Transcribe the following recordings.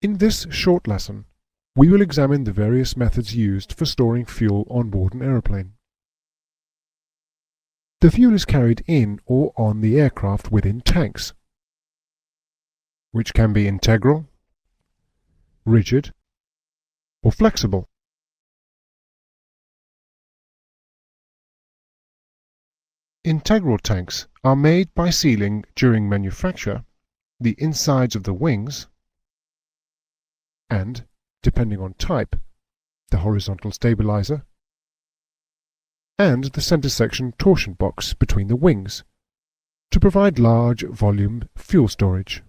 In this short lesson, we will examine the various methods used for storing fuel on board an aeroplane. The fuel is carried in or on the aircraft within tanks, which can be integral, rigid, or flexible. Integral tanks are made by sealing, during manufacture, the insides of the wings and, depending on type, the horizontal stabilizer and the center section torsion box between the wings to provide large volume fuel storage.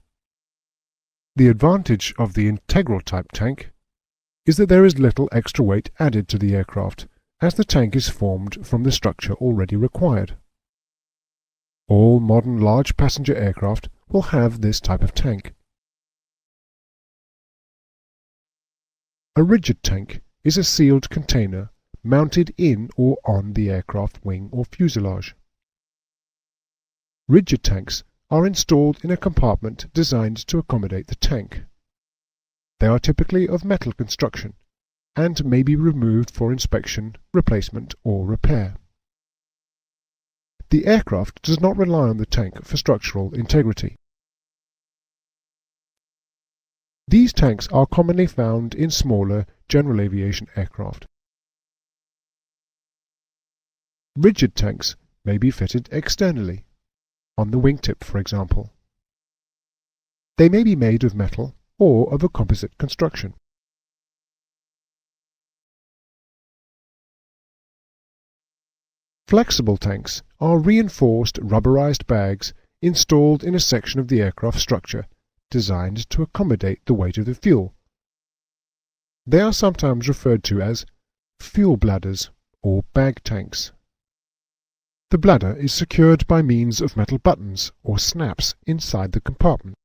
The advantage of the integral type tank is that there is little extra weight added to the aircraft, as the tank is formed from the structure already required. All modern large passenger aircraft will have this type of tank. A rigid tank is a sealed container mounted in or on the aircraft wing or fuselage. Rigid tanks are installed in a compartment designed to accommodate the tank. They are typically of metal construction and may be removed for inspection, replacement, or repair. The aircraft does not rely on the tank for structural integrity. These tanks are commonly found in smaller general aviation aircraft. Rigid tanks may be fitted externally, on the wingtip for example. They may be made of metal or of a composite construction. Flexible tanks are reinforced rubberized bags installed in a section of the aircraft structure designed to accommodate the weight of the fuel. They are sometimes referred to as fuel bladders or bag tanks. The bladder is secured by means of metal buttons or snaps inside the compartment.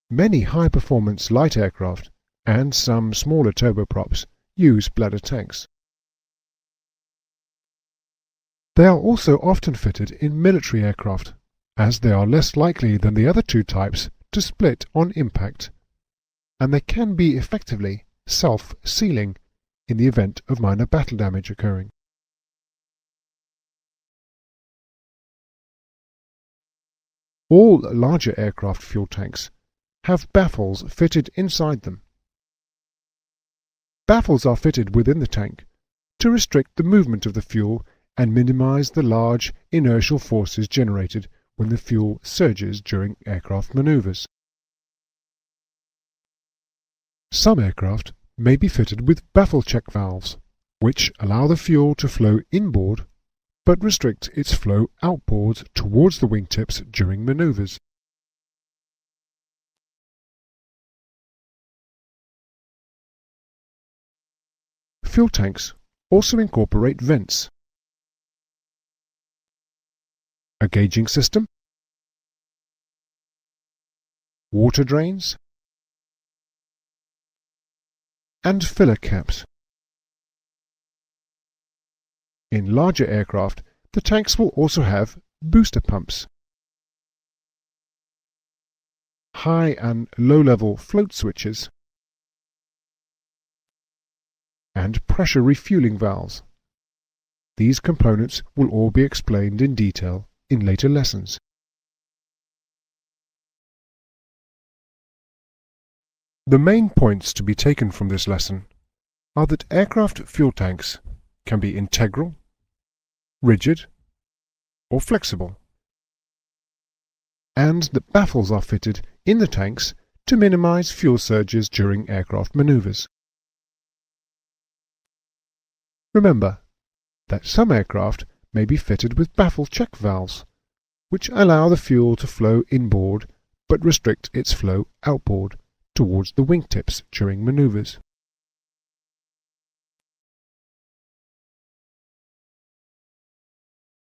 Many high-performance light aircraft and some smaller turboprops use bladder tanks. They are also often fitted in military aircraft, as they are less likely than the other two types to split on impact, and they can be effectively self-sealing in the event of minor battle damage occurring. All larger aircraft fuel tanks have baffles fitted inside them. Baffles are fitted within the tank to restrict the movement of the fuel and minimize the large inertial forces generated when the fuel surges during aircraft maneuvers. Some aircraft may be fitted with baffle check valves, which allow the fuel to flow inboard but restrict its flow outboard towards the wingtips during maneuvers. Fuel tanks also incorporate vents, a gauging system, water drains, and filler caps. In larger aircraft, the tanks will also have booster pumps, high and low-level float switches, and pressure refueling valves. These components will all be explained in detail in later lessons. The main points to be taken from this lesson are that aircraft fuel tanks can be integral, rigid, or flexible, and that baffles are fitted in the tanks to minimize fuel surges during aircraft maneuvers. Remember that some aircraft may be fitted with baffle check valves, which allow the fuel to flow inboard but restrict its flow outboard towards the wingtips during maneuvers.